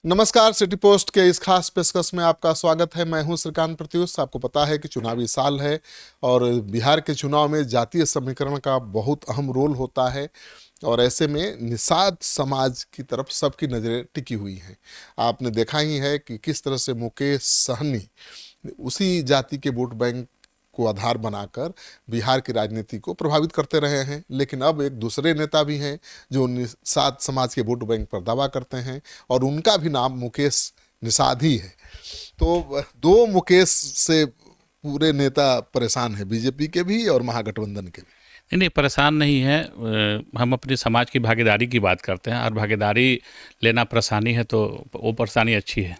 नमस्कार, city post के इस खास पेशकश में आपका स्वागत है। मैं हूं श्रीकांत प्रत्युष। आपको पता है कि चुनावी साल है और बिहार के चुनाव में जातीय समीकरण का बहुत अहम रोल होता है और ऐसे में निषाद समाज की तरफ सबकी नज़रें टिकी हुई हैं। आपने देखा ही है कि किस तरह से मुकेश सहनी उसी जाति के वोट बैंक को आधार बनाकर बिहार की राजनीति को प्रभावित करते रहे हैं, लेकिन अब एक दूसरे नेता भी हैं जो निषाद समाज के वोट बैंक पर दावा करते हैं और उनका भी नाम मुकेश निषाद ही है। तो दो मुकेश से पूरे नेता परेशान है, बीजेपी के भी और महागठबंधन के भी। नहीं नहीं, परेशान नहीं है। हम अपने समाज की भागीदारी की बात करते हैं और भागीदारी लेना परेशानी है तो वो परेशानी अच्छी है।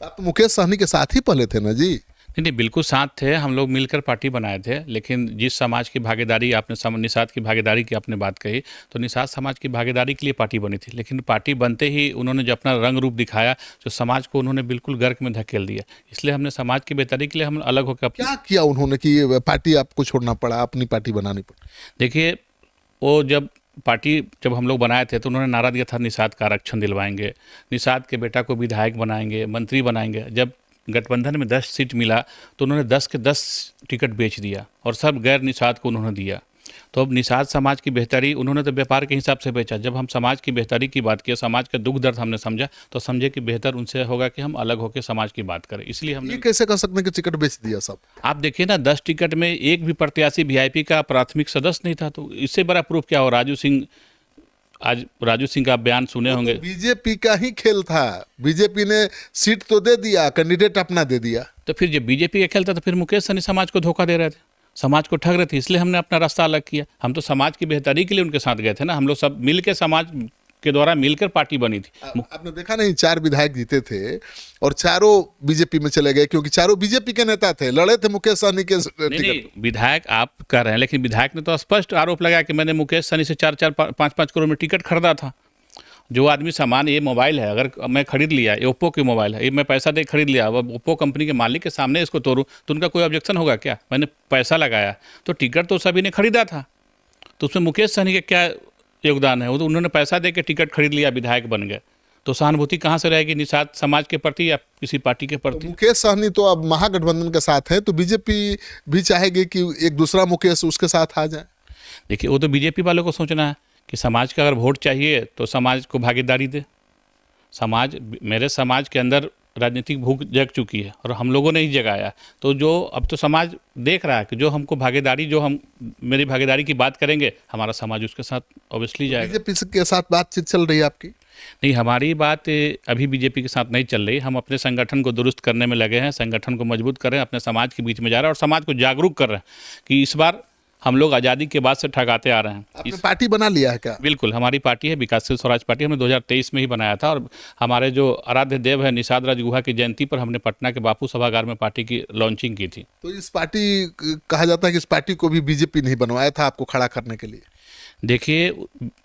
आप तो मुकेश सहनी के साथ ही पहले थे ना जी? नहीं नहीं, बिल्कुल साथ थे, हम लोग मिलकर पार्टी बनाए थे। लेकिन जिस समाज की भागीदारी आपने निषाद की भागीदारी की आपने बात कही, तो निषाद समाज की भागीदारी के लिए पार्टी बनी थी। लेकिन पार्टी बनते ही उन्होंने जो अपना रंग रूप दिखाया, जो समाज को उन्होंने बिल्कुल गर्क में धकेल दिया, इसलिए हमने समाज की बेहतरी के लिए हम अलग होकर क्या किया उन्होंने कि पार्टी आपको छोड़ना पड़ा, अपनी पार्टी बनानी पड़ी? देखिए, वो जब हम लोग बनाए थे तो उन्होंने नारा दिया था निषाद का आरक्षण दिलवाएंगे, निषाद के बेटा को विधायक बनाएंगे, मंत्री बनाएंगे। जब गठबंधन में 10 सीट मिला तो उन्होंने 10 के 10 टिकट बेच दिया और सब गैर निषाद को उन्होंने दिया। तो अब निषाद समाज की बेहतरी उन्होंने तो व्यापार के हिसाब से बेचा। जब हम समाज की बेहतरी की बात किए, समाज का दुख दर्द हमने समझा, तो समझे कि बेहतर उनसे होगा कि हम अलग होकर समाज की बात करें। इसलिए ये हमने कैसे कर सकते हैं कि टिकट बेच दिया सब? आप देखिए ना, 10 टिकट में एक भी प्रत्याशी वीआईपी का प्राथमिक सदस्य नहीं था, तो इससे बड़ा प्रूफ क्या हो। आज राजू सिंह का आप बयान सुने होंगे। बीजेपी का ही खेल था, बीजेपी ने सीट तो दे दिया, कैंडिडेट अपना दे दिया। तो फिर जब बीजेपी का खेल था तो फिर मुकेश सहनी समाज को धोखा दे रहे थे, समाज को ठग रहे थे, इसलिए हमने अपना रास्ता अलग किया। हम तो समाज की बेहतरी के लिए उनके साथ गए थे ना, हम लोग सब मिल के समाज के द्वारा मिलकर पार्टी बनी थी। आपने देखा नहीं, 4 विधायक जीते थे और चारों बीजेपी में चले गए क्योंकि चारों बीजेपी के नेता थे, लड़े थे मुकेश सहनी के नहीं नहीं, टिकट। विधायक आप कह रहे हैं, लेकिन विधायक ने तो स्पष्ट आरोप लगाया कि मैंने मुकेश सहनी से 4-5 करोड़ में टिकट खरीदा था। जो आदमी सामान, ये मोबाइल है, अगर मैं खरीद लिया, ये ओप्पो की मोबाइल है, ये मैं पैसा दे खरीद लिया, अब ओप्पो कंपनी के मालिक के सामने इसको तोड़ूं तो उनका कोई ऑब्जेक्शन होगा क्या? मैंने पैसा लगाया, तो टिकट तो सभी ने खरीदा था, तो उसमें मुकेश सहनी का क्या योगदान है? वो तो उन्होंने पैसा दे के टिकट खरीद लिया, विधायक बन गए, तो सहानुभूति कहाँ से रहेगी निषाद समाज के प्रति या किसी पार्टी के तो प्रति? मुकेश सहनी तो अब महागठबंधन के साथ है, तो बीजेपी भी चाहेगी कि एक दूसरा मुकेश उसके साथ आ जाए। देखिए, वो तो बीजेपी वालों को सोचना है कि समाज का अगर वोट चाहिए तो समाज को भागीदारी दे। मेरे समाज के अंदर राजनीतिक भूख जग चुकी है और हम लोगों ने ही जगाया, तो जो अब तो समाज देख रहा है कि जो हमको भागीदारी, जो हम मेरी भागीदारी की बात करेंगे, हमारा समाज उसके साथ ऑब्वियसली जाएगा। बीजेपी के साथ बातचीत चल रही है आपकी? नहीं, हमारी बात अभी बीजेपी के साथ नहीं चल रही। हम अपने संगठन को दुरुस्त करने में लगे हैं, संगठन को मजबूत कर रहे हैं, अपने समाज के बीच में जा रहे हैं और समाज को जागरूक कर रहे हैं कि इस बार हम लोग आज़ादी के बाद से ठगाते आ रहे हैं। आपने पार्टी बना लिया है क्या? बिल्कुल, हमारी पार्टी है विकासशील स्वराज पार्टी, हमने 2023 में ही बनाया था और हमारे जो आराध्य देव है निषाद राज गुहा की जयंती पर हमने पटना के बापू सभागार में पार्टी की लॉन्चिंग की थी। तो इस पार्टी, कहा जाता है कि इस पार्टी को भी बीजेपी नहीं बनवाया था आपको खड़ा करने के लिए। देखिए,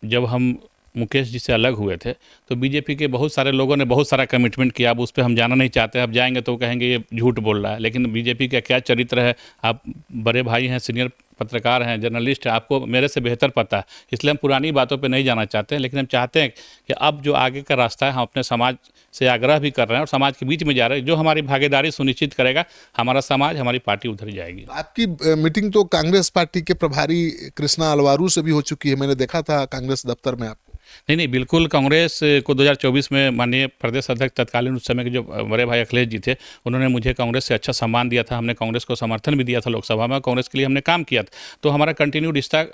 जब हम मुकेश जी से अलग हुए थे तो बीजेपी के बहुत सारे लोगों ने बहुत सारा कमिटमेंट किया। अब उस पर हम जाना नहीं चाहते, अब जाएंगे तो कहेंगे ये झूठ बोल रहा है। लेकिन बीजेपी का क्या चरित्र है, आप बड़े भाई हैं, सीनियर पत्रकार हैं, जर्नलिस्ट हैं, आपको मेरे से बेहतर पता है, इसलिए हम पुरानी बातों पे नहीं जाना चाहते हैं। लेकिन हम चाहते हैं कि अब जो आगे का रास्ता है, हम अपने समाज से आग्रह भी कर रहे हैं और समाज के बीच में जा रहे हैं। जो हमारी भागीदारी सुनिश्चित करेगा, हमारा समाज, हमारी पार्टी उधर जाएगी। आपकी मीटिंग तो कांग्रेस पार्टी के प्रभारी कृष्णा अलवारू से भी हो चुकी है, मैंने देखा था कांग्रेस दफ्तर में आपको। नहीं नहीं, बिल्कुल, कांग्रेस को 2024 में माननीय प्रदेश अध्यक्ष तत्कालीन उस समय के जो बड़े भाई अखिलेश जी थे, उन्होंने मुझे कांग्रेस से अच्छा सम्मान दिया था। हमने कांग्रेस को समर्थन भी दिया था लोकसभा में, कांग्रेस के लिए हमने काम किया था। तो हमारा कंटिन्यू रिश्ता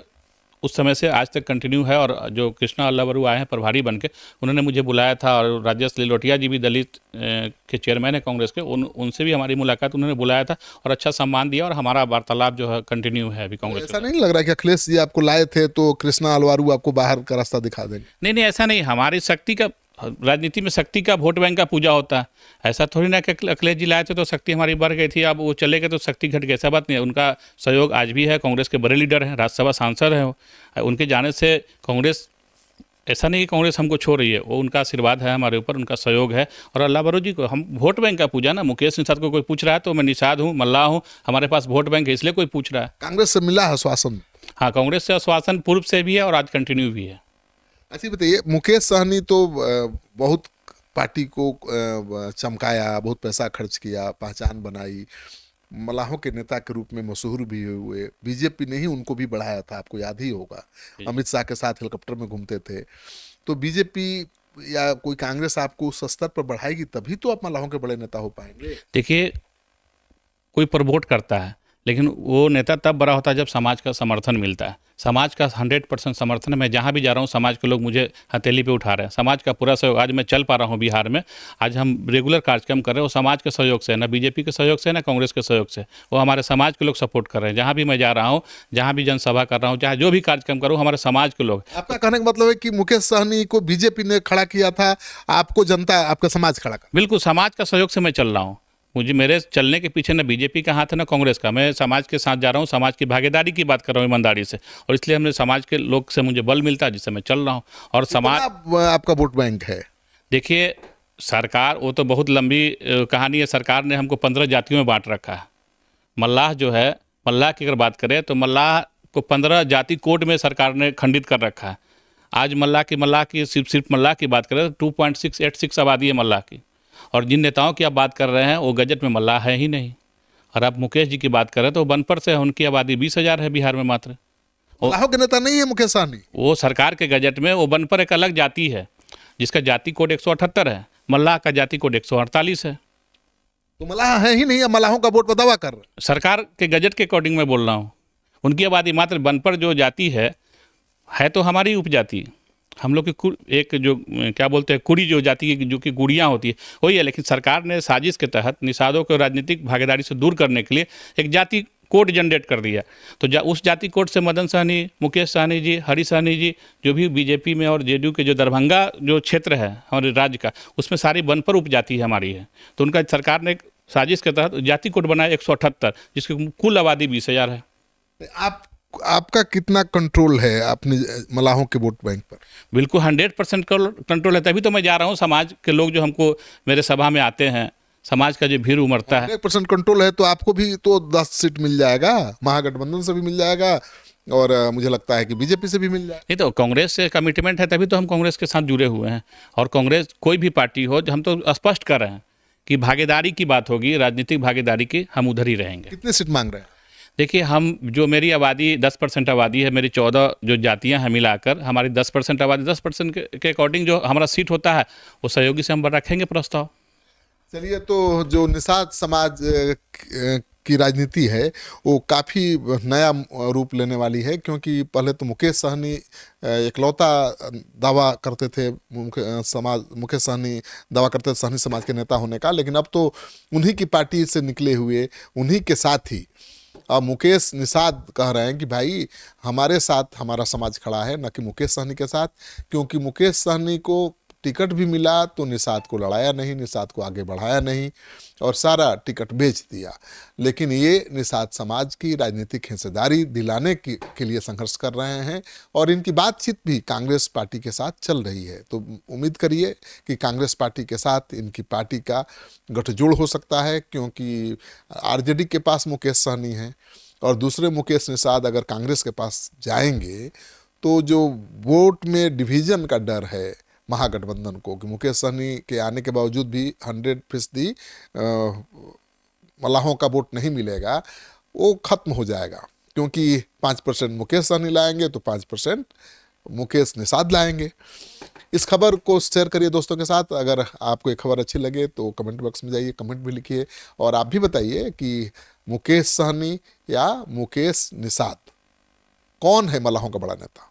उस समय से आज तक कंटिन्यू है। और जो कृष्णा अल्लावरू आए हैं प्रभारी बन के, उन्होंने मुझे बुलाया था और राजेश लिलोटिया जी भी दलित के चेयरमैन है कांग्रेस के, उनसे भी हमारी मुलाकात, उन्होंने बुलाया था और अच्छा सम्मान दिया और हमारा वार्तालाप जो है कंटिन्यू है अभी कांग्रेस। ऐसा नहीं लग रहा कि अखिलेश जी आपको लाए थे तो कृष्णा अलवारू आपको बाहर का रास्ता दिखा देंगे? नहीं नहीं, ऐसा नहीं। हमारी शक्ति का, राजनीति में शक्ति का, वोट बैंक का पूजा होता है। ऐसा थोड़ी ना कि अखिलेश जी लाए थे तो शक्ति हमारी बढ़ गई थी, अब वो चले गए तो शक्ति घट गई, ऐसा बात नहीं है। उनका सहयोग आज भी है, कांग्रेस के बड़े लीडर हैं, राज्यसभा सांसद हैं वो। उनके जाने से कांग्रेस, ऐसा नहीं कि कांग्रेस हमको छोड़ रही है, वो उनका आशीर्वाद है हमारे ऊपर, उनका सहयोग है। और अल्लावरू जी को हम वोट बैंक का पूजा ना, मुकेश निषाद को कोई पूछ रहा है तो मैं निषाद हूँ, मल्लाह हूँ, हमारे पास वोट बैंक है, इसलिए कोई पूछ रहा है। कांग्रेस से मिला है आश्वासन? हाँ, कांग्रेस से आश्वासन पूर्व से भी है और आज कंटिन्यू भी है। अच्छा बताइए, मुकेश सहनी तो बहुत पार्टी को चमकाया, बहुत पैसा खर्च किया, पहचान बनाई, मलाहों के नेता के रूप में मशहूर भी हुए। बीजेपी ने ही उनको भी बढ़ाया था, आपको याद ही होगा, अमित शाह के साथ हेलीकॉप्टर में घूमते थे। तो बीजेपी या कोई कांग्रेस आपको उस स्तर पर बढ़ाएगी, तभी तो आप मलाहों के बड़े नेता हो पाएंगे। देखिए, कोई प्रमोट करता है, लेकिन वो नेता तब बड़ा होता है जब समाज का समर्थन मिलता है। समाज का 100% समर्थन है। मैं जहाँ भी जा रहा हूँ, समाज के लोग मुझे हथेली पे उठा रहे हैं। समाज का पूरा सहयोग, आज मैं चल पा रहा हूँ बिहार में, आज हम रेगुलर कार्यक्रम कर रहे हैं, वो समाज के सहयोग से है, ना बीजेपी के सहयोग से, ना कांग्रेस के सहयोग से। वो हमारे समाज के लोग सपोर्ट कर रहे हैं। जहाँ भी मैं जा रहा हूँ, जहाँ भी जनसभा कर रहा हूँ, चाहे जो भी कार्यक्रम करूँ, हमारे समाज के लोग। आपका कहने का मतलब है कि मुकेश सहनी को बीजेपी ने खड़ा किया था, आपको जनता, आपका समाज खड़ा कर। बिल्कुल समाज का सहयोग से मैं चल रहा हूँ। मुझे, मेरे चलने के पीछे ना बीजेपी का हाथ है ना कांग्रेस का। मैं समाज के साथ जा रहा हूँ, समाज की भागीदारी की बात कर रहा हूँ ईमानदारी से, और इसलिए हमने समाज के लोग से मुझे बल मिलता है, जिससे मैं चल रहा हूँ। और समाज, आपका वोट बैंक है। देखिए, सरकार, वो तो बहुत लंबी कहानी है। सरकार ने हमको 15 जातियों में बांट रखा है। मल्लाह जो है, मल्लाह की अगर बात करें तो मल्लाह को 15 जाति कोड में सरकार ने खंडित कर रखा है। आज मल्लाह की सिर्फ मल्लाह की बात करें तो 2.686 आबादी है मल्लाह की। और जिन नेताओं की आप बात कर रहे हैं, वो गजट में मल्लाह है ही नहीं। और आप मुकेश जी की बात करें तो बनपर से है, उनकी आबादी 20,000 है बिहार में मात्र। मलाहों के नेता नहीं है मुकेश सहनी। वो सरकार के गजट में वो बनपर एक अलग जाति है, जिसका जाति कोड 178 है। मल्लाह का जाति कोड 148 है। तो मलाह है ही नहीं, मलाहों का वोट पर दावा कर रहे हैं। सरकार के गजट के अकॉर्डिंग मैं बोल रहा हूँ। उनकी आबादी मात्र, बनपर जो जाति है तो हमारी उपजाति। हम लोग की एक जो क्या बोलते हैं, कुड़ी जो जाति की, जो कि गुड़ियाँ होती है, वही है। लेकिन सरकार ने साजिश के तहत निषादों को राजनीतिक भागीदारी से दूर करने के लिए एक जाति कोड जनरेट कर दिया। तो उस जाति कोड से मदन सहनी, मुकेश सहनी जी, हरी सहनी जी, जो भी बीजेपी में और जेडीयू के जो दरभंगा जो क्षेत्र है हमारे राज्य का, उसमें सारी बनपर उपजाति हमारी है। तो उनका सरकार ने साजिश के तहत जाति कोड बनाया 178, जिसकी कुल आबादी 20,000 है। आपका कितना कंट्रोल है अपने मलाहों के वोट बैंक पर? बिल्कुल 100% कंट्रोल है। तभी तो मैं जा रहा हूँ। समाज के लोग जो हमको मेरे सभा में आते हैं, समाज का जो भीड़ उमड़ता है। 100% कंट्रोल है तो आपको भी तो 10 सीट मिल जाएगा, महागठबंधन से भी मिल जाएगा, और मुझे लगता है कि बीजेपी से भी मिल जाएगा। नहीं तो कांग्रेस से कमिटमेंट है, तभी तो हम कांग्रेस के साथ जुड़े हुए हैं। और कांग्रेस कोई भी पार्टी हो, हम तो स्पष्ट कर रहे हैं कि भागीदारी की बात होगी, राजनीतिक भागीदारी की, हम उधर ही रहेंगे। कितनी सीट मांग रहे हैं? देखिए, हम जो मेरी आबादी 10% आबादी है, मेरी 14 जो जातियां हैं मिलाकर, हमारी 10% आबादी, 10% के अकॉर्डिंग जो हमारा सीट होता है, वो सहयोगी से हम रखेंगे प्रस्ताव। चलिए, तो जो निषाद समाज की राजनीति है वो काफ़ी नया रूप लेने वाली है, क्योंकि पहले तो मुकेश सहनी इकलौता दावा करते थे, मुकेश सहनी दावा करते थे सहनी समाज के नेता होने का, लेकिन अब तो उन्हीं की पार्टी से निकले हुए, उन्हीं के साथ ही अब मुकेश निषाद कह रहे हैं कि भाई हमारे साथ हमारा समाज खड़ा है, न कि मुकेश सहनी के साथ। क्योंकि मुकेश सहनी को टिकट भी मिला तो निषाद को लड़ाया नहीं, निषाद को आगे बढ़ाया नहीं, और सारा टिकट बेच दिया। लेकिन ये निषाद समाज की राजनीतिक हिस्सेदारी दिलाने के लिए संघर्ष कर रहे हैं, और इनकी बातचीत भी कांग्रेस पार्टी के साथ चल रही है। तो उम्मीद करिए कि कांग्रेस पार्टी के साथ इनकी पार्टी का गठजोड़ हो सकता है, क्योंकि आरजेडी के पास मुकेश सहनी है, और दूसरे मुकेश निषाद अगर कांग्रेस के पास जाएंगे तो जो वोट में डिवीजन का डर है महागठबंधन को, कि मुकेश सहनी के आने के बावजूद भी 100% मलाहों का वोट नहीं मिलेगा, वो खत्म हो जाएगा। क्योंकि 5% मुकेश सहनी लाएंगे तो 5% मुकेश निषाद लाएंगे। इस खबर को शेयर करिए दोस्तों के साथ। अगर आपको ये खबर अच्छी लगे तो कमेंट बॉक्स में जाइए, कमेंट भी लिखिए, और आप भी बताइए कि मुकेश सहनी या मुकेश निषाद, कौन है मलाहों का बड़ा नेता।